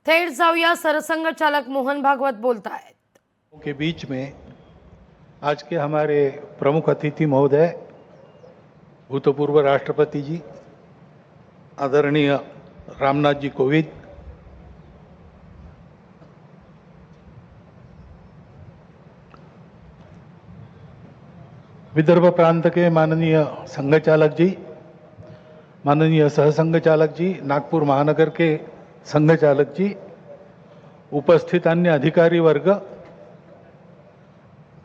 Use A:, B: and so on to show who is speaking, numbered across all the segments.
A: थेट जाऊया, सरसंघ चालक मोहन भागवत बोलतायत।
B: के बीच में आज के हमारे प्रमुख अतिथि महोदय भूतपूर्व राष्ट्रपति जी आदरणीय रामनाथ जी कोविंद, विदर्भ प्रांत के माननीय संघ चालक जी, माननीय सहसंघ चालक जी, नागपुर महानगर के संघ चालक जी, उपस्थित अन्य अधिकारी वर्ग,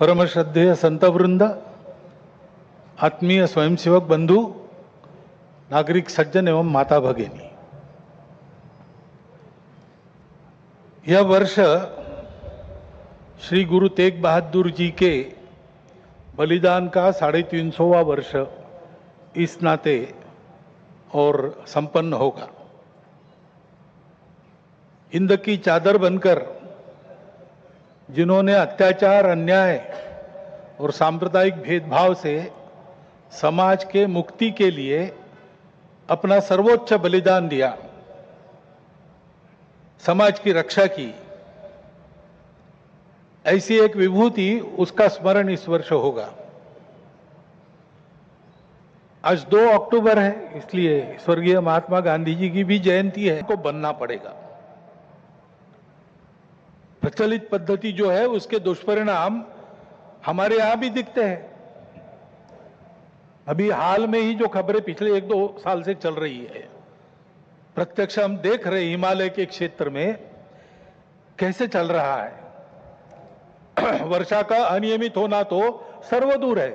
B: परम श्रद्धेय संतवृंद, आत्मीय स्वयंसेवक बंधु, नागरिक सज्जन एवं माता भगिनी, यह वर्ष श्री गुरु तेग बहादुर जी के बलिदान का 350वां वर्ष इस नाते और संपन्न होगा। हिंद की चादर बनकर जिन्होंने अत्याचार, अन्याय और सांप्रदायिक भेदभाव से समाज के मुक्ति के लिए अपना सर्वोच्च बलिदान दिया, समाज की रक्षा की, ऐसी एक विभूति, उसका स्मरण इस वर्ष होगा। आज 2 अक्टूबर है, इसलिए स्वर्गीय महात्मा गांधी जी की भी जयंती है, को बनना पड़ेगा। प्रचलित पद्धति जो है उसके दुष्परिणाम हमारे यहां भी दिखते हैं। अभी हाल में ही जो खबरें पिछले 1-2 साल से चल रही है, प्रत्यक्ष हम देख रहे हैं हिमालय के क्षेत्र में कैसे चल रहा है। वर्षा का अनियमित होना तो सर्वदूर है,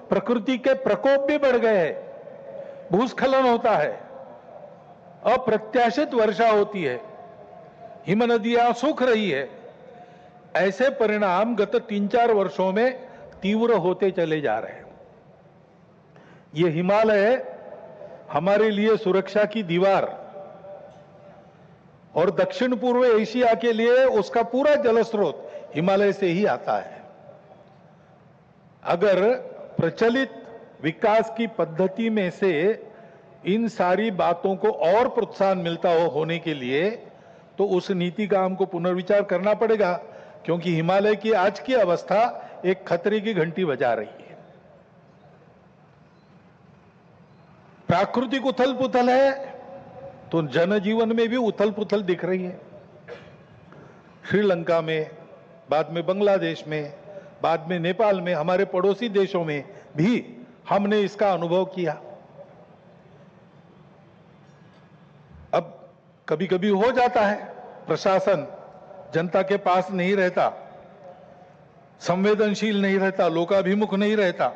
B: प्रकृति के प्रकोप भी बढ़ गए हैं, भूस्खलन होता है, अप्रत्याशित वर्षा होती है, हिम नदियां सूख रही है। ऐसे परिणाम गत 3-4 वर्षों में तीव्र होते चले जा रहे हैं। ये हिमालय हमारे लिए सुरक्षा की दीवार और दक्षिण पूर्व एशिया के लिए उसका पूरा जलस्रोत हिमालय से ही आता है। अगर प्रचलित विकास की पद्धति में से इन सारी बातों को और प्रोत्साहन मिलता होने के लिए, तो उस नीति का हमको पुनर्विचार करना पड़ेगा, क्योंकि हिमालय की आज की अवस्था एक खतरे की घंटी बजा रही है। प्राकृतिक उथल पुथल है तो जनजीवन में भी उथल पुथल दिख रही है। श्रीलंका में, बाद में बांग्लादेश में, बाद में नेपाल में, हमारे पड़ोसी देशों में भी हमने इसका अनुभव किया। अब कभी कभी हो जाता है, प्रशासन जनता के पास नहीं रहता, संवेदनशील नहीं रहता, लोकाभिमुख नहीं रहता,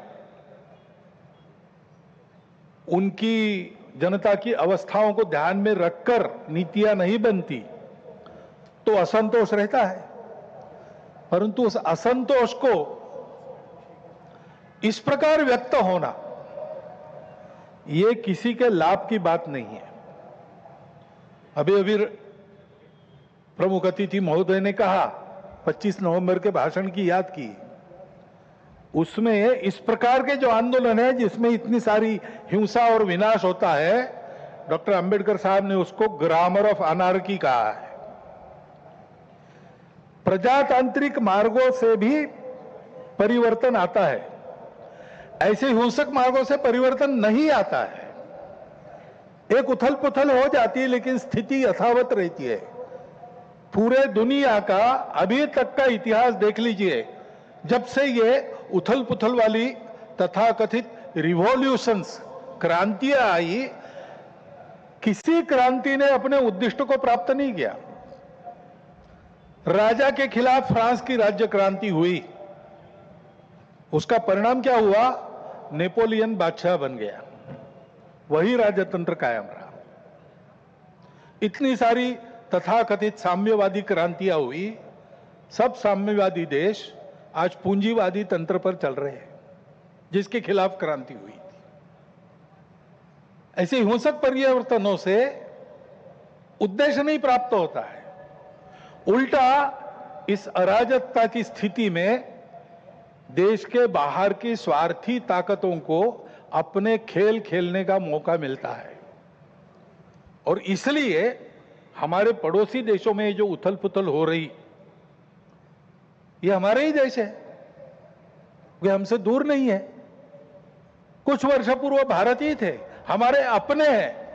B: उनकी जनता की अवस्थाओं को ध्यान में रखकर नीतियां नहीं बनती, तो असंतोष रहता है। परंतु उस असंतोष को इस प्रकार व्यक्त होना, यह किसी के लाभ की बात नहीं है। अभी अभी प्रमुख अतिथि महोदय ने कहा, 25 नवंबर के भाषण की याद की, उसमें इस प्रकार के जो आंदोलन है जिसमें इतनी सारी हिंसा और विनाश होता है, डॉक्टर अंबेडकर साहब ने उसको ग्रामर ऑफ अनार्की कहा है। प्रजातांत्रिक मार्गों से भी परिवर्तन आता है, ऐसे हिंसक मार्गों से परिवर्तन नहीं आता है। एक उथल पुथल हो जाती है लेकिन स्थिति यथावत रहती है। पूरे दुनिया का अभी तक का इतिहास देख लीजिए, जब से ये उथल पुथल वाली तथाकथित रिवॉल्यूशंस, क्रांतियां आई, किसी क्रांति ने अपने उद्दिष्ट को प्राप्त नहीं किया। राजा के खिलाफ फ्रांस की राज्य क्रांति हुई, उसका परिणाम क्या हुआ? नेपोलियन बादशाह बन गया, वही राजतंत्र कायम रहा। इतनी सारी तथाकथित साम्यवादी क्रांतियां हुई, सब साम्यवादी देश आज पूंजीवादी तंत्र पर चल रहे हैं, जिसके खिलाफ क्रांति हुई थी। ऐसे हिंसक परिवर्तनों से उद्देश्य नहीं प्राप्त होता है, उल्टा इस अराजकता की स्थिति में देश के बाहर की स्वार्थी ताकतों को अपने खेल खेलने का मौका मिलता है। और इसलिए हमारे पड़ोसी देशों में जो उथल पुथल हो रही, ये हमारे ही देश है, वे हमसे दूर नहीं है। कुछ वर्ष पूर्व भारत ही थे, हमारे अपने हैं।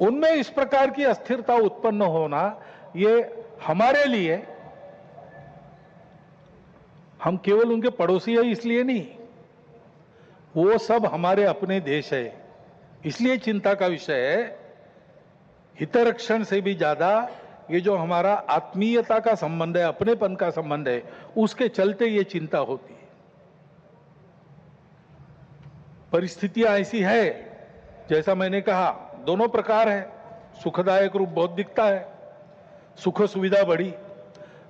B: उनमें इस प्रकार की अस्थिरता उत्पन्न होना, ये हमारे लिए, हम केवल उनके पड़ोसी है इसलिए नहीं, वो सब हमारे अपने देश है, इसलिए चिंता का विषय है। हितरक्षण से भी ज्यादा ये जो हमारा आत्मीयता का संबंध है, अपनेपन का संबंध है, उसके चलते ये चिंता होती है। परिस्थितियां ऐसी है, जैसा मैंने कहा, दोनों प्रकार है। सुखदायक रूप बहुत दिखता है, सुख सुविधा बढ़ी,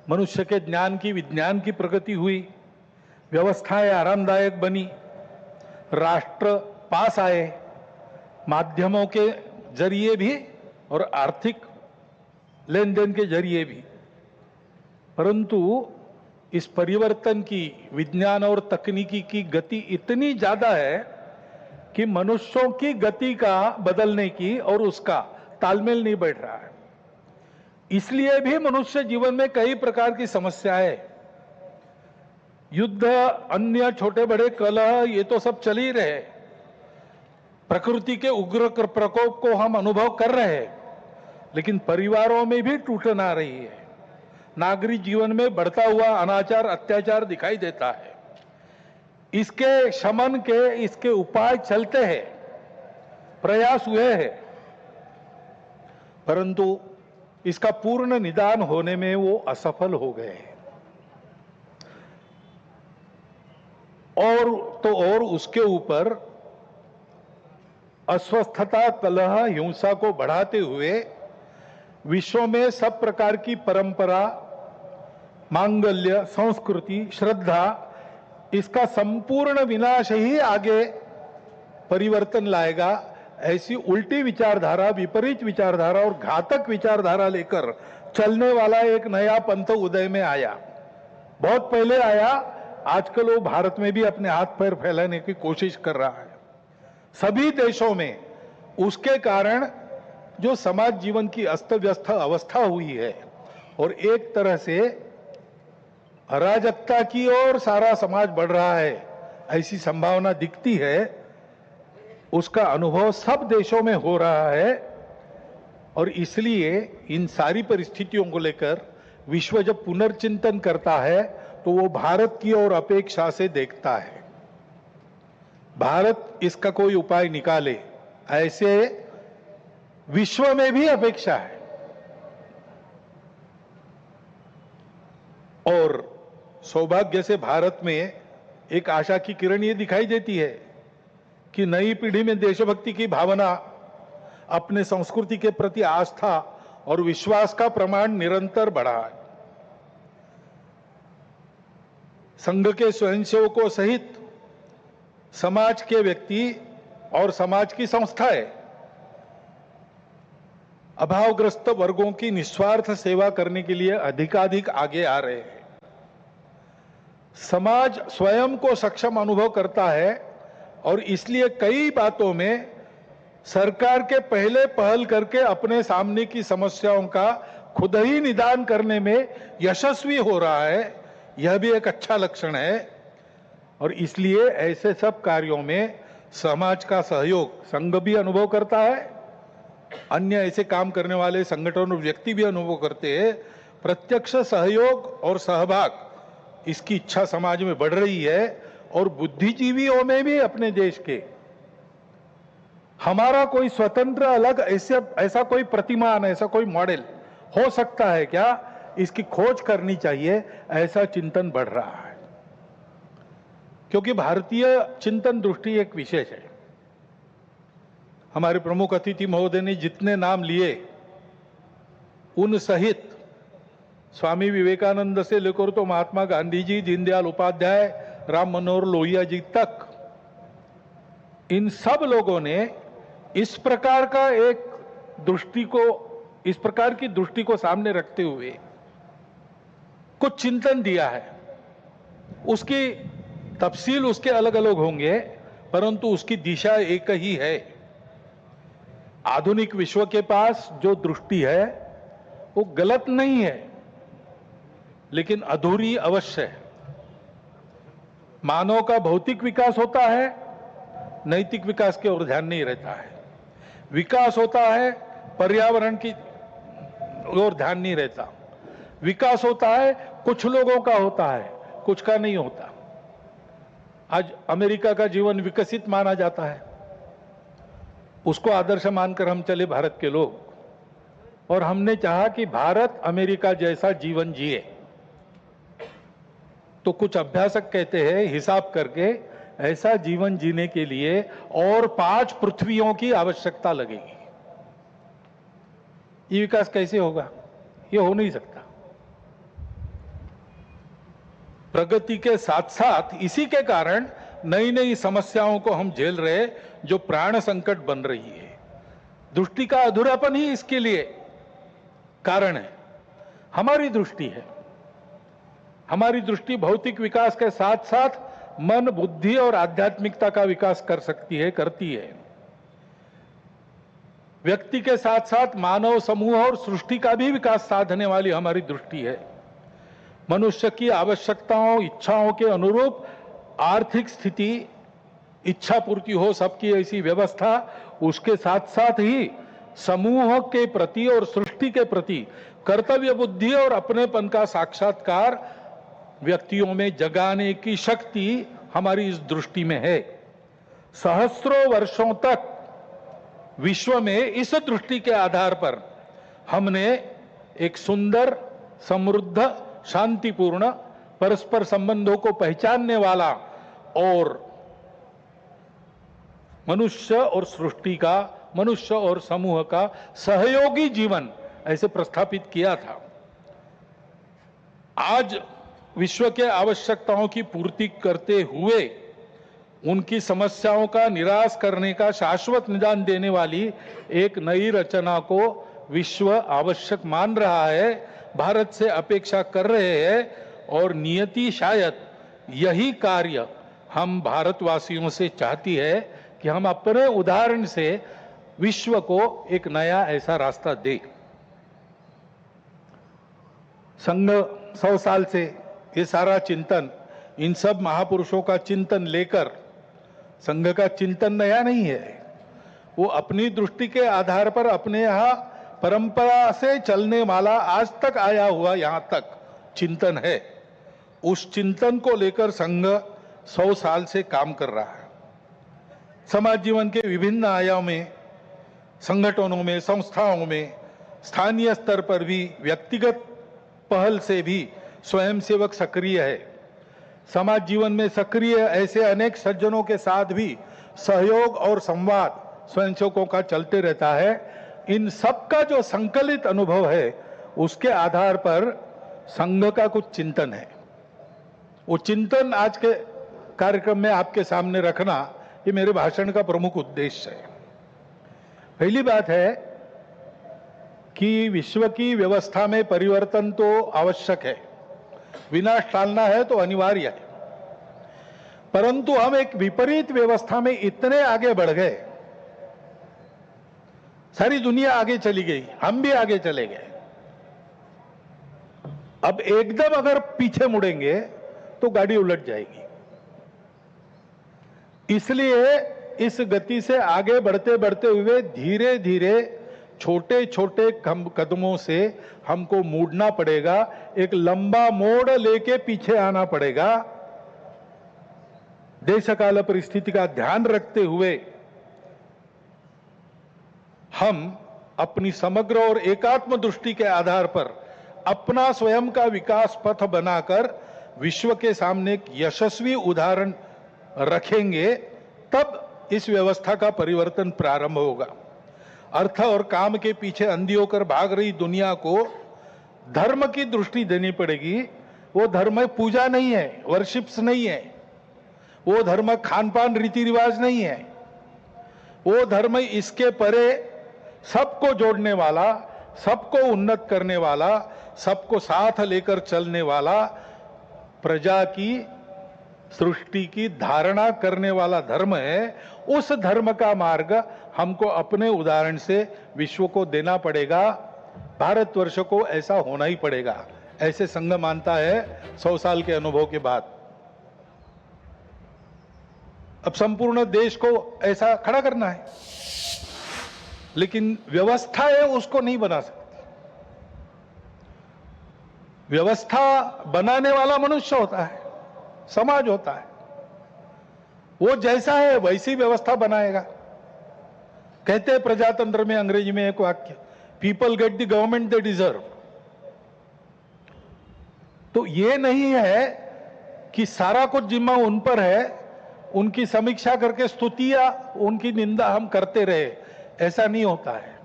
B: मनुष्य के ज्ञान की, विज्ञान की प्रगति हुई, व्यवस्थाएं आरामदायक बनी, राष्ट्र पास आए, माध्यमों के जरिए भी और आर्थिक लेन देन के जरिए भी। परंतु इस परिवर्तन की, विज्ञान और तकनीकी की गति इतनी ज्यादा है कि मनुष्यों की गति का बदलने की और उसका तालमेल नहीं बैठ रहा है। इसलिए भी मनुष्य जीवन में कई प्रकार की समस्याएं, युद्ध, अन्य छोटे बड़े कलह, ये तो सब चल ही रहे। प्रकृति के उग्र प्रकोप को हम अनुभव कर रहे हैं, लेकिन परिवारों में भी टूटन आ रही है। नागरिक जीवन में बढ़ता हुआ अनाचार, अत्याचार दिखाई देता है। इसके शमन के, इसके उपाय चलते हैं, प्रयास हुए हैं, परंतु इसका पूर्ण निदान होने में वो असफल हो गए हैं। और उसके ऊपर अस्वस्थता, कलह, हिंसा को बढ़ाते हुए विश्व में सब प्रकार की परंपरा, मांगल्य, संस्कृति, श्रद्धा, इसका संपूर्ण विनाश ही आगे परिवर्तन लाएगा। ऐसी उल्टी विचारधारा, विपरीत विचारधारा और घातक विचारधारा लेकर चलने वाला एक नया पंथ उदय में आया। बहुत पहले आया, आजकल वो भारत में भी अपने हाथ पैर फैलाने की कोशिश कर रहा है। सभी देशों में उसके कारण जो समाज जीवन की अस्त व्यस्त अवस्था हुई है और एक तरह से अराजकता की ओर सारा समाज बढ़ रहा है, ऐसी संभावना दिखती है, उसका अनुभव सब देशों में हो रहा है। और इसलिए इन सारी परिस्थितियों को लेकर विश्व जब पुनर्चिंतन करता है तो वो भारत की ओर अपेक्षा से देखता है। भारत इसका कोई उपाय निकाले, ऐसे विश्व में भी अपेक्षा है। और सौभाग्य से भारत में एक आशा की किरण ये दिखाई देती है कि नई पीढ़ी में देशभक्ति की भावना, अपने संस्कृति के प्रति आस्था और विश्वास का प्रमाण निरंतर बढ़ा है। संघ के स्वयंसेवकों सहित समाज के व्यक्ति और समाज की संस्थाएं अभावग्रस्त वर्गों की निस्वार्थ सेवा करने के लिए अधिकाधिक आगे आ रहे हैं। समाज स्वयं को सक्षम अनुभव करता है और इसलिए कई बातों में सरकार के पहले पहल करके अपने सामने की समस्याओं का खुद ही निदान करने में यशस्वी हो रहा है। यह भी एक अच्छा लक्षण है और इसलिए ऐसे सब कार्यों में समाज का सहयोग संघ भी अनुभव करता है, अन्य ऐसे काम करने वाले संगठन और व्यक्ति भी अनुभव करते हैं। प्रत्यक्ष सहयोग और सहभाग, इसकी इच्छा समाज में बढ़ रही है और बुद्धिजीवियों में भी अपने देश के, हमारा कोई स्वतंत्र अलग ऐसा कोई प्रतिमान, ऐसा कोई मॉडल हो सकता है क्या, इसकी खोज करनी चाहिए, ऐसा चिंतन बढ़ रहा है। क्योंकि भारतीय चिंतन दृष्टि एक विशेष है। हमारे प्रमुख अतिथि महोदय ने जितने नाम लिए, उन सहित स्वामी विवेकानंद से लेकर तो महात्मा गांधी जी, दीनदयाल उपाध्याय, राम मनोहर लोहिया जी तक, इन सब लोगों ने इस प्रकार का एक दृष्टि को, इस प्रकार की दृष्टि को सामने रखते हुए कुछ चिंतन दिया है। उसकी तफसील उसके अलग अलग होंगे, परंतु उसकी दिशा एक ही है। आधुनिक विश्व के पास जो दृष्टि है वो गलत नहीं है, लेकिन अधूरी अवश्य है। मानव का भौतिक विकास होता है, नैतिक विकास की ओर ध्यान नहीं रहता है। विकास होता है, पर्यावरण की ओर ध्यान नहीं रहता। विकास होता है, कुछ लोगों का होता है, कुछ का नहीं होता। आज अमेरिका का जीवन विकसित माना जाता है, उसको आदर्श मानकर हम चले भारत के लोग, और हमने चाहा कि भारत अमेरिका जैसा जीवन जिए। तो कुछ अभ्यासक कहते हैं हिसाब करके ऐसा जीवन जीने के लिए और 5 पृथ्वियों की आवश्यकता लगेगी। ये विकास कैसे होगा? ये हो नहीं सकता। प्रगति के साथ साथ इसी के कारण नई नई समस्याओं को हम झेल रहे, जो प्राण संकट बन रही है। दृष्टि का अधूरापन ही इसके लिए कारण है। हमारी दृष्टि है, हमारी दृष्टि भौतिक विकास के साथ साथ मन, बुद्धि और आध्यात्मिकता का विकास कर सकती है, करती है। व्यक्ति के साथ साथ मानव समूह और सृष्टि का भी विकास साधने वाली हमारी दृष्टि है। मनुष्य की आवश्यकताओं, इच्छाओं के अनुरूप आर्थिक स्थिति, इच्छा पूर्ति हो सबकी, ऐसी व्यवस्था, उसके साथ साथ ही समूह के प्रति और सृष्टि के प्रति कर्तव्य बुद्धि और अपनेपन का साक्षात्कार व्यक्तियों में जगाने की शक्ति हमारी इस दृष्टि में है। सहस्रों वर्षों तक विश्व में इस दृष्टि के आधार पर हमने एक सुंदर, समृद्ध, शांतिपूर्ण, परस्पर संबंधों को पहचानने वाला और मनुष्य और सृष्टि का, मनुष्य और समूह का सहयोगी जीवन ऐसे प्रस्थापित किया था। आज विश्व के आवश्यकताओं की पूर्ति करते हुए उनकी समस्याओं का निराश करने का शाश्वत निदान देने वाली एक नई रचना को विश्व आवश्यक मान रहा है, भारत से अपेक्षा कर रहे हैं, और नियति शायद यही कार्य हम भारतवासियों से चाहती है कि हम अपने उदाहरण से विश्व को एक नया ऐसा रास्ता दें। संघ 100 साल से ये सारा चिंतन, इन सब महापुरुषों का चिंतन लेकर, संघ का चिंतन नया नहीं है, वो अपनी दृष्टि के आधार पर अपने यहाँ परंपरा से चलने वाला आज तक आया हुआ यहाँ तक चिंतन है। उस चिंतन को लेकर संघ 100 साल से काम कर रहा है। समाज जीवन के विभिन्न आयामों में, संगठनों में, संस्थाओं में, स्थानीय स्तर पर भी, व्यक्तिगत पहल से भी स्वयंसेवक सक्रिय है। समाज जीवन में सक्रिय ऐसे अनेक सज्जनों के साथ भी सहयोग और संवाद स्वयंसेवकों का चलते रहता है। इन सब का जो संकलित अनुभव है, उसके आधार पर संघ का कुछ चिंतन है। वो चिंतन आज के कार्यक्रम में आपके सामने रखना, ये मेरे भाषण का प्रमुख उद्देश्य है। पहली बात है कि विश्व की व्यवस्था में परिवर्तन तो आवश्यक है, विनाश टालना है तो अनिवार्य है, परंतु हम एक विपरीत व्यवस्था में इतने आगे बढ़ गए, सारी दुनिया आगे चली गई, हम भी आगे चले गए। अब एकदम अगर पीछे मुड़ेंगे तो गाड़ी उलट जाएगी। इसलिए इस गति से आगे बढ़ते बढ़ते हुए धीरे धीरे छोटे छोटे कदमों से हमको मुड़ना पड़ेगा, एक लंबा मोड़ लेके पीछे आना पड़ेगा। देश काल परिस्थिति का ध्यान रखते हुए हम अपनी समग्र और एकात्म दृष्टि के आधार पर अपना स्वयं का विकास पथ बनाकर विश्व के सामने एक यशस्वी उदाहरण रखेंगे, तब इस व्यवस्था का परिवर्तन प्रारंभ होगा। अर्थ और काम के पीछे अंधी होकर भाग रही दुनिया को धर्म की दृष्टि देनी पड़ेगी। वो धर्म पूजा नहीं है, वर्शिप्स नहीं है, वो धर्म खान पान रीति रिवाज नहीं है, वो धर्म इसके परे सबको जोड़ने वाला, सबको उन्नत करने वाला, सबको साथ लेकर चलने वाला, प्रजा की, सृष्टि की धारणा करने वाला धर्म है। उस धर्म का मार्ग हमको अपने उदाहरण से विश्व को देना पड़ेगा। भारतवर्ष को ऐसा होना ही पड़ेगा, ऐसे संघ मानता है 100 साल के अनुभव के बाद। अब संपूर्ण देश को ऐसा खड़ा करना है, लेकिन व्यवस्था है उसको नहीं बना सकती। व्यवस्था बनाने वाला मनुष्य होता है, समाज होता है। वो जैसा है वैसी व्यवस्था बनाएगा। कहते हैं प्रजातंत्र में अंग्रेजी में एक वाक्य, people get the government they deserve. तो ये नहीं है कि सारा कुछ जिम्मा उन पर है, उनकी समीक्षा करके स्तुति या उनकी निंदा हम करते रहे, ऐसा नहीं होता है।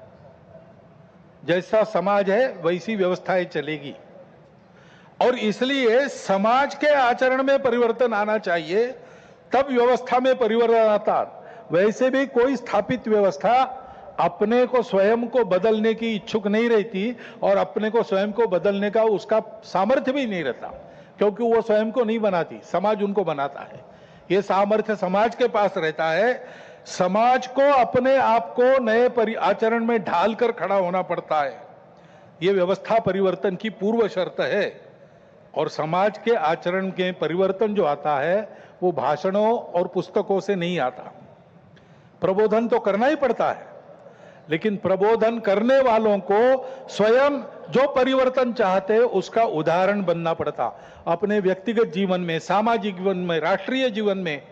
B: जैसा समाज है वैसी व्यवस्थाएं चलेगी, और इसलिए समाज के आचरण में परिवर्तन आना चाहिए, तब व्यवस्था में परिवर्तन आता। वैसे भी कोई स्थापित व्यवस्था अपने को स्वयं को बदलने की इच्छुक नहीं रहती, और अपने को स्वयं को बदलने का उसका सामर्थ्य भी नहीं रहता, क्योंकि वो स्वयं को नहीं बनाती, समाज उनको बनाता है। ये सामर्थ्य समाज के पास रहता है। समाज को अपने आप को नए आचरण में ढालकर खड़ा होना पड़ता है। ये व्यवस्था परिवर्तन की पूर्व शर्त है। और समाज के आचरण के परिवर्तन जो आता है वो भाषणों और पुस्तकों से नहीं आता। प्रबोधन तो करना ही पड़ता है, लेकिन प्रबोधन करने वालों को स्वयं जो परिवर्तन चाहते हैं उसका उदाहरण बनना पड़ता। अपने व्यक्तिगत जीवन में, सामाजिक जीवन में, राष्ट्रीय जीवन में,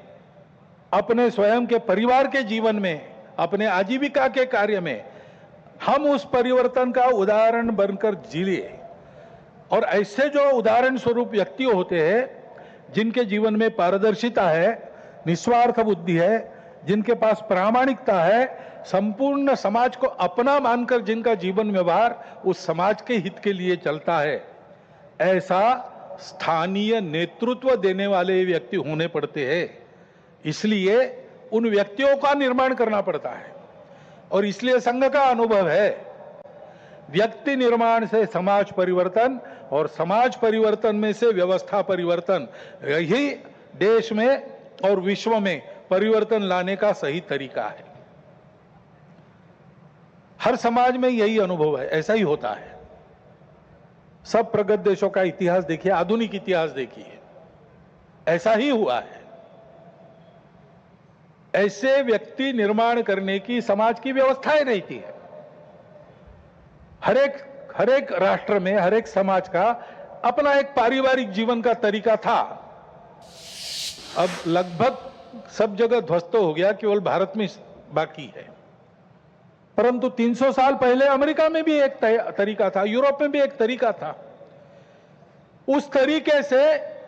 B: अपने स्वयं के परिवार के जीवन में, अपने आजीविका के कार्य में हम उस परिवर्तन का उदाहरण बनकर जिए। और ऐसे जो उदाहरण स्वरूप व्यक्ति होते हैं, जिनके जीवन में पारदर्शिता है, निस्वार्थ बुद्धि है, जिनके पास प्रामाणिकता है, संपूर्ण समाज को अपना मानकर जिनका जीवन व्यवहार उस समाज के हित के लिए चलता है, ऐसा स्थानीय नेतृत्व देने वाले व्यक्ति होने पड़ते हैं। इसलिए उन व्यक्तियों का निर्माण करना पड़ता है। और इसलिए संघ का अनुभव है, व्यक्ति निर्माण से समाज परिवर्तन, और समाज परिवर्तन में से व्यवस्था परिवर्तन, यही देश में और विश्व में परिवर्तन लाने का सही तरीका है। हर समाज में यही अनुभव है, ऐसा ही होता है। सब प्रगत देशों का इतिहास देखिए, आधुनिक इतिहास देखिए, ऐसा ही हुआ है। ऐसे व्यक्ति निर्माण करने की समाज की व्यवस्थाएं रहती है। हर एक राष्ट्र में, हर एक समाज का अपना एक पारिवारिक जीवन का तरीका था। अब लगभग सब जगह ध्वस्त हो गया, केवल भारत में बाकी है। परंतु 300 साल पहले अमेरिका में भी एक तरीका था, यूरोप में भी एक तरीका था। उस तरीके से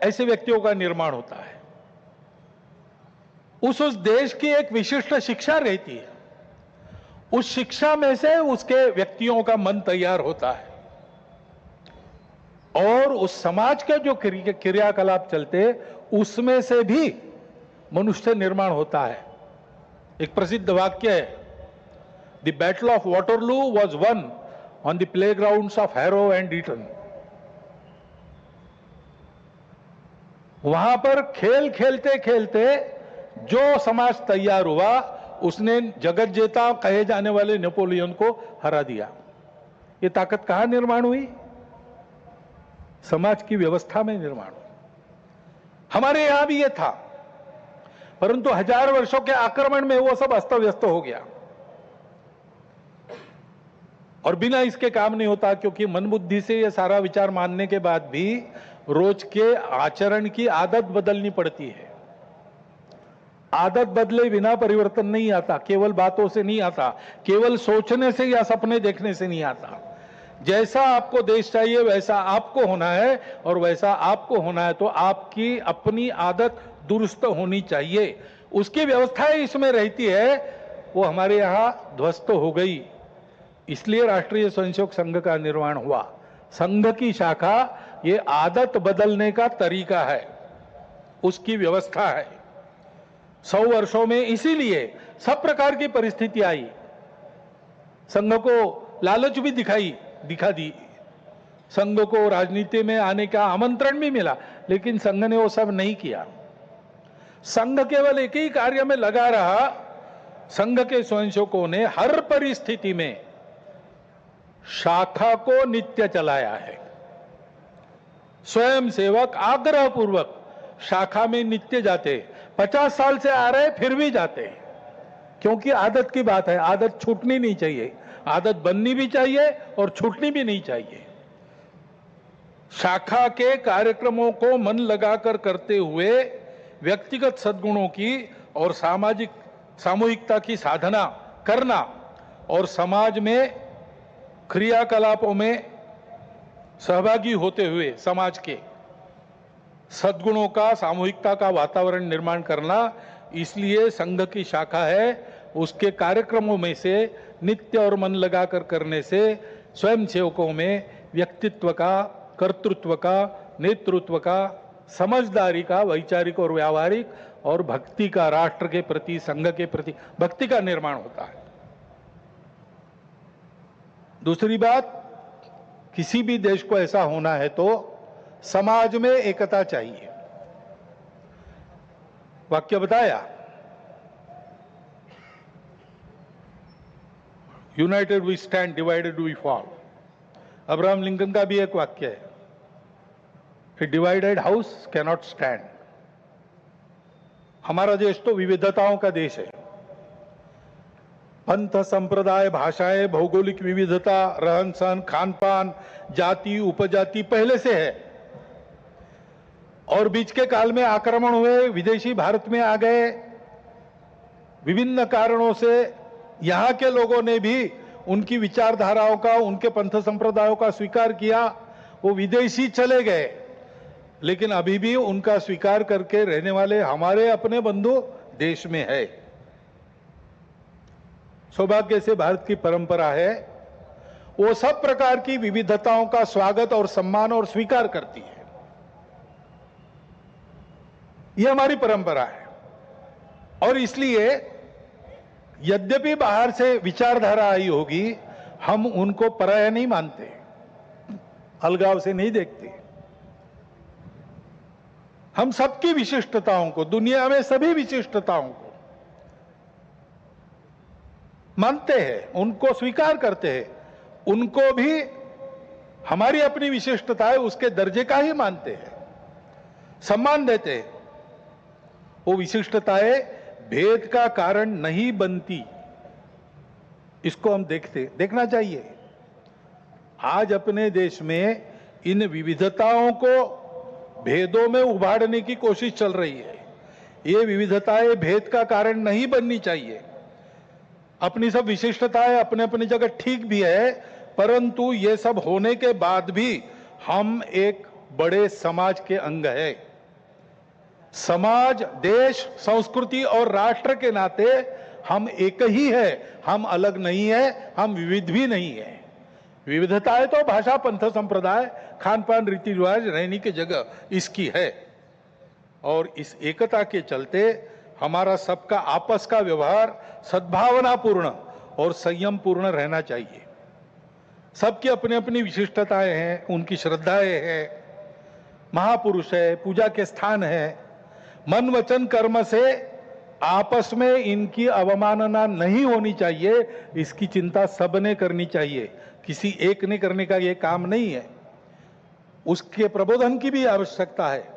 B: ऐसे व्यक्तियों का निर्माण होता है। उस देश की एक विशिष्ट शिक्षा रहती है, उस शिक्षा में से उसके व्यक्तियों का मन तैयार होता है, और उस समाज के जो क्रियाकलाप चलते उसमें से भी मनुष्य निर्माण होता है। एक प्रसिद्ध वाक्य है, the battle of Waterloo was won on the playgrounds of Harrow and Eton. वहां पर खेल खेलते खेलते जो समाज तैयार हुआ, उसने जगत जेता कहे जाने वाले नेपोलियन को हरा दिया। ये ताकत कहां निर्माण हुई? समाज की व्यवस्था में निर्माण हुई। हमारे यहां भी ये था, परंतु 1000 वर्षों के आक्रमण में वो सब अस्त व्यस्त हो गया, और बिना इसके काम नहीं होता। क्योंकि मन बुद्धि से ये सारा विचार मानने के बाद भी रोज के आचरण की आदत बदलनी पड़ती है। आदत बदले बिना परिवर्तन नहीं आता, केवल बातों से नहीं आता, केवल सोचने से या सपने देखने से नहीं आता। जैसा आपको देश चाहिए वैसा आपको होना है, और वैसा आपको होना है तो आपकी अपनी आदत दुरुस्त होनी चाहिए। उसकी व्यवस्थाएं इसमें रहती है, वो हमारे यहां ध्वस्त हो गई। इसलिए राष्ट्रीय स्वयंसेवक संघ का निर्माण हुआ। संघ की शाखा ये आदत बदलने का तरीका है, उसकी व्यवस्था है। 100 वर्षों में इसीलिए सब प्रकार की परिस्थिति आई। संघ को लालच भी दिखा दी, संघ को राजनीति में आने का आमंत्रण भी मिला, लेकिन संघ ने वो सब नहीं किया। संघ केवल एक ही कार्य में लगा रहा संघ के स्वयंसेवकों ने हर परिस्थिति में शाखा को नित्य चलाया है। स्वयंसेवक आग्रह पूर्वक शाखा में नित्य जाते, 50 साल से आ रहे फिर भी जाते, क्योंकि आदत की बात है, आदत छूटनी नहीं चाहिए, आदत बननी भी चाहिए और छूटनी भी नहीं चाहिए। शाखा के कार्यक्रमों को मन लगाकर करते हुए व्यक्तिगत सद्गुणों की और सामूहिकता की साधना करना और समाज में क्रियाकलापों में सहभागी होते हुए समाज के सद्गुणों का, सामूहिकता का वातावरण निर्माण करना, इसलिए संघ की शाखा है। उसके कार्यक्रमों में से नित्य और मन लगाकर करने से स्वयंसेवकों में व्यक्तित्व का, कर्तृत्व का, नेतृत्व का, समझदारी का, वैचारिक और व्यावहारिक और भक्ति का, राष्ट्र के प्रति, संघ के प्रति भक्ति का निर्माण होता है। दूसरी बात, किसी भी देश को ऐसा होना है तो समाज में एकता चाहिए। वाक्य बताया, united we stand, divided we fall. Abraham Lincoln का भी एक वाक्य है, a divided house cannot stand. हमारा देश तो विविधताओं का देश है। पंथ, संप्रदाय, भाषाएं, भौगोलिक विविधता, रहन सहन, खान पान, जाति, उपजाति पहले से है, और बीच के काल में आक्रमण हुए, विदेशी भारत में आ गए, विभिन्न कारणों से यहां के लोगों ने भी उनकी विचारधाराओं का, उनके पंथ संप्रदायों का स्वीकार किया। वो विदेशी चले गए, लेकिन अभी भी उनका स्वीकार करके रहने वाले हमारे अपने बंधु देश में है। सौभाग्य से भारत की परंपरा है, वो सब प्रकार की विविधताओं का स्वागत और सम्मान और स्वीकार करती है। ये हमारी परंपरा है, और इसलिए यद्यपि बाहर से विचारधारा आई होगी, हम उनको पराया नहीं मानते, अलगाव से नहीं देखते। हम सबकी विशिष्टताओं को, दुनिया में सभी विशिष्टताओं को मानते हैं, उनको स्वीकार करते हैं, उनको भी हमारी अपनी विशिष्टता है उसके दर्जे का ही मानते हैं, सम्मान देते हैं। वो विशिष्टताएं भेद का कारण नहीं बनती, इसको हम देखना चाहिए। आज अपने देश में इन विविधताओं को भेदों में उभारने की कोशिश चल रही है। ये विविधताएं भेद का कारण नहीं बननी चाहिए। अपनी सब विशिष्टताएं अपने अपनी जगह ठीक भी है, परंतु ये सब होने के बाद भी हम एक बड़े समाज के अंग है। समाज, देश, संस्कृति और राष्ट्र के नाते हम एक ही है, हम अलग नहीं है, हम विविध भी नहीं है। विविधताएं तो भाषा, पंथ, संप्रदाय, खान पान, रीति रिवाज, रहने की जगह इसकी है, और इस एकता के चलते हमारा सबका आपस का व्यवहार सद्भावनापूर्ण और संयमपूर्ण रहना चाहिए। सबकी अपनी अपनी विशिष्टताएं हैं, उनकी श्रद्धाएं हैं, महापुरुष है, पूजा के स्थान है। मन वचन कर्म से आपस में इनकी अवमानना नहीं होनी चाहिए, इसकी चिंता सबने करनी चाहिए, किसी एक ने करने का यह काम नहीं है। उसके प्रबोधन की भी आवश्यकता है।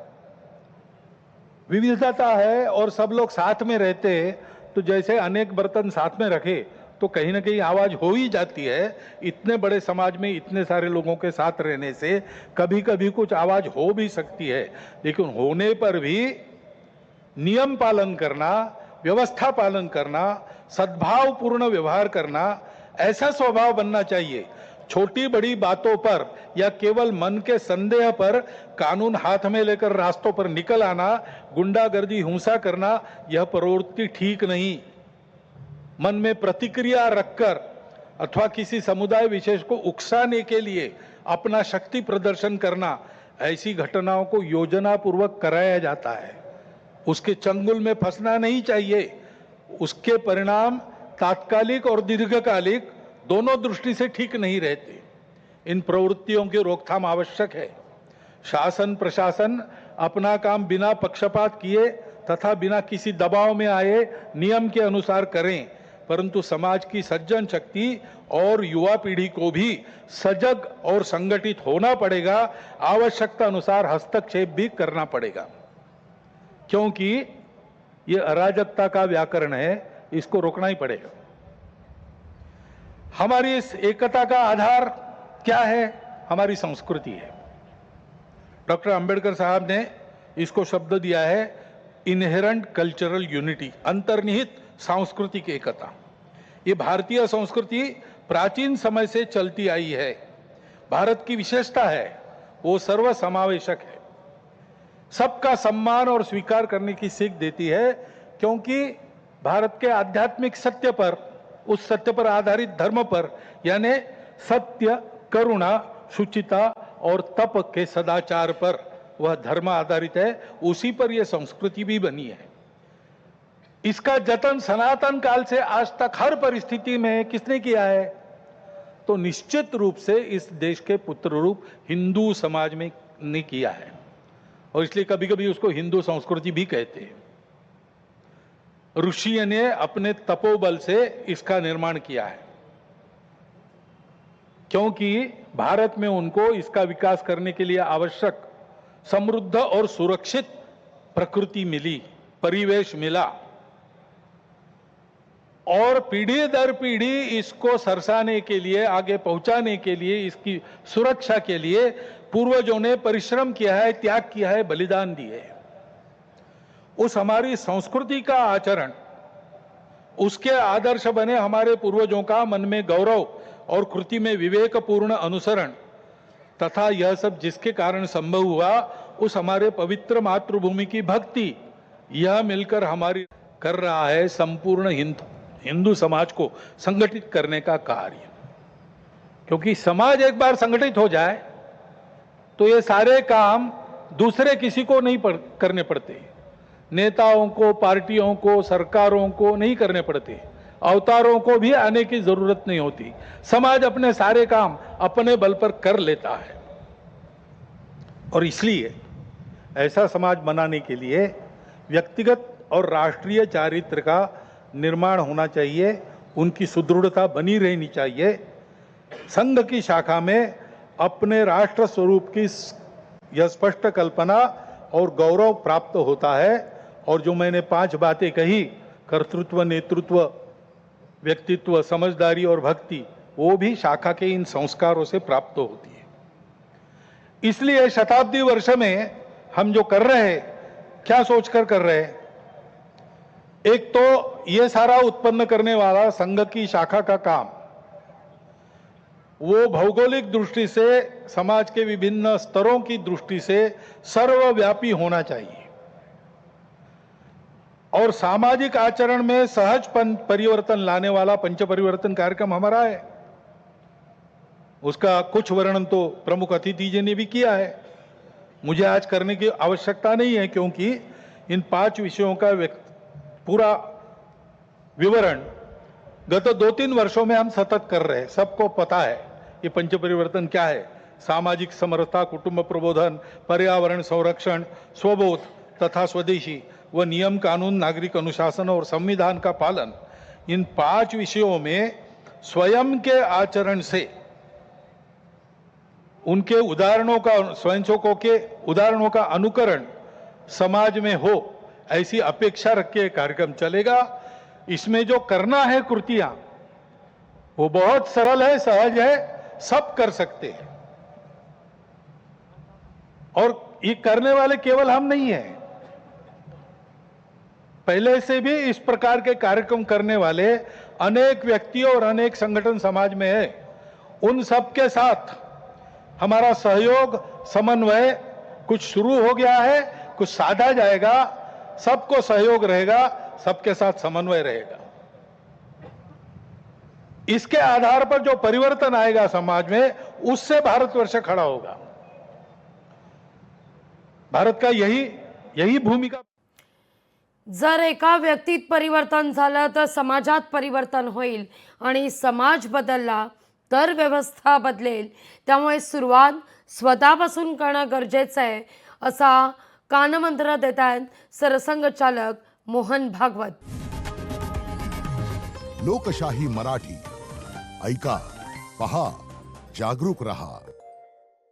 B: विविधता है और सब लोग साथ में रहते हैं, तो जैसे अनेक बर्तन साथ में रखे तो कहीं ना कहीं आवाज हो ही जाती है। इतने बड़े समाज में इतने सारे लोगों के साथ रहने से कभी कभी कुछ आवाज हो भी सकती है, लेकिन होने पर भी नियम पालन करना, व्यवस्था पालन करना, सद्भावपूर्ण व्यवहार करना, ऐसा स्वभाव बनना चाहिए। छोटी बड़ी बातों पर या केवल मन के संदेह पर कानून हाथ में लेकर रास्तों पर निकल आना, गुंडागर्दी, हिंसा करना, यह प्रवृत्ति ठीक नहीं। मन में प्रतिक्रिया रखकर अथवा किसी समुदाय विशेष को उकसाने के लिए अपना शक्ति प्रदर्शन करना, ऐसी घटनाओं को योजनापूर्वक कराया जाता है। उसके चंगुल में फंसना नहीं चाहिए। उसके परिणाम तात्कालिक और दीर्घकालिक दोनों दृष्टि से ठीक नहीं रहते। इन प्रवृत्तियों की रोकथाम आवश्यक है। शासन प्रशासन अपना काम बिना पक्षपात किए तथा बिना किसी दबाव में आए नियम के अनुसार करें, परंतु समाज की सज्जन शक्ति और युवा पीढ़ी को भी सजग और संगठित होना पड़ेगा। आवश्यकता अनुसार हस्तक्षेप भी करना पड़ेगा, क्योंकि ये अराजकता का व्याकरण है, इसको रोकना ही पड़ेगा। हमारी इस एकता का आधार क्या है? हमारी संस्कृति है। डॉक्टर अंबेडकर साहब ने इसको शब्द दिया है इनहेरेंट कल्चरल यूनिटी, अंतर्निहित सांस्कृतिक एकता। ये भारतीय संस्कृति प्राचीन समय से चलती आई है। भारत की विशेषता है वो सर्वसमावेशक है, सबका सम्मान और स्वीकार करने की सीख देती है, क्योंकि भारत के आध्यात्मिक सत्य पर, उस सत्य पर आधारित धर्म पर, यानी सत्य, करुणा, शुचिता और तप के सदाचार पर वह धर्म आधारित है। उसी पर यह संस्कृति भी बनी है। इसका जतन सनातन काल से आज तक हर परिस्थिति में किसने किया है? तो निश्चित रूप से इस देश के पुत्र रूप हिंदू समाज में ने किया है, और इसलिए कभी कभी उसको हिंदू संस्कृति भी कहते हैं। ऋषि ने अपने तपोबल से इसका निर्माण किया है, क्योंकि भारत में उनको इसका विकास करने के लिए आवश्यक समृद्ध और सुरक्षित प्रकृति मिली, परिवेश मिला, और पीढ़ी दर पीढ़ी इसको सरसाने के लिए, आगे पहुंचाने के लिए, इसकी सुरक्षा के लिए पूर्वजों ने परिश्रम किया है, त्याग किया है, बलिदान दिए। उस हमारी संस्कृति का आचरण, उसके आदर्श बने हमारे पूर्वजों का मन में गौरव और कृति में विवेकपूर्ण अनुसरण तथा यह सब जिसके कारण संभव हुआ, उस हमारे पवित्र मातृभूमि की भक्ति, यह मिलकर हमारी कर रहा है संपूर्ण हिंदू समाज को संगठित करने का कार्य। क्योंकि समाज एक बार संगठित हो जाए तो ये सारे काम दूसरे किसी को नहीं करने पड़ते, नेताओं को, पार्टियों को, सरकारों को नहीं करने पड़ते, अवतारों को भी आने की जरूरत नहीं होती। समाज अपने सारे काम अपने बल पर कर लेता है। और इसलिए ऐसा समाज बनाने के लिए व्यक्तिगत और राष्ट्रीय चारित्र का निर्माण होना चाहिए, उनकी सुदृढ़ता बनी रहनी चाहिए। संघ की शाखा में अपने राष्ट्र स्वरूप की यह स्पष्ट कल्पना और गौरव प्राप्त होता है। और जो मैंने 5 बातें कही, कर्तृत्व, नेतृत्व, व्यक्तित्व, समझदारी और भक्ति, वो भी शाखा के इन संस्कारों से प्राप्त होती है। इसलिए शताब्दी वर्ष में हम जो कर रहे हैं, क्या सोचकर कर रहे हैं? एक तो ये सारा उत्पन्न करने वाला संघ की शाखा का काम, वो भौगोलिक दृष्टि से, समाज के विभिन्न स्तरों की दृष्टि से सर्वव्यापी होना चाहिए, और सामाजिक आचरण में सहज परिवर्तन लाने वाला पंच परिवर्तन कार्यक्रम हमारा है। उसका कुछ वर्णन तो प्रमुख अतिथि जी ने भी किया है, मुझे आज करने की आवश्यकता नहीं है, क्योंकि इन 5 विषयों का पूरा विवरण गत 2-3 वर्षों में हम सतत कर रहे हैं। सबको पता है ये पंच परिवर्तन क्या है। सामाजिक समरसता, कुटुंब प्रबोधन, पर्यावरण संरक्षण, स्वबोध तथा स्वदेशी व नियम कानून, नागरिक अनुशासन और संविधान का पालन, इन 5 विषयों में स्वयं के आचरण से, उनके उदाहरणों का, स्वयंसेवकों के उदाहरणों का अनुकरण समाज में हो, ऐसी अपेक्षा रख के कार्यक्रम चलेगा। इसमें जो करना है कृतियां, वो बहुत सरल है, सहज है, सब कर सकते हैं। और ये करने वाले केवल हम नहीं हैं, पहले से भी इस प्रकार के कार्यक्रम करने वाले अनेक व्यक्ति और अनेक संगठन समाज में है। उन सब के साथ हमारा सहयोग, समन्वय कुछ शुरू हो गया है, कुछ साधा जाएगा, सबको सहयोग रहेगा, सबके साथ समन्वय रहेगा। इसके आधार पर जो परिवर्तन आएगा समाज में, उससे भारतवर्ष खड़ा होगा। भारत का यही भूमिका।
A: जर एका व्यक्तीत परिवर्तन झालं तर समाजात परिवर्तन होईल, आणि समाज बदलला तर व्यवस्था बदलेल। त्यामुळे सुरुवात स्वतःपासून करणं गरजेचं आहे, असा कानमंत्र देत आहेत सरसंघचालक मोहन भागवत।
C: लोकशाही मराठी ऐका, पहा, जागरूक रहा.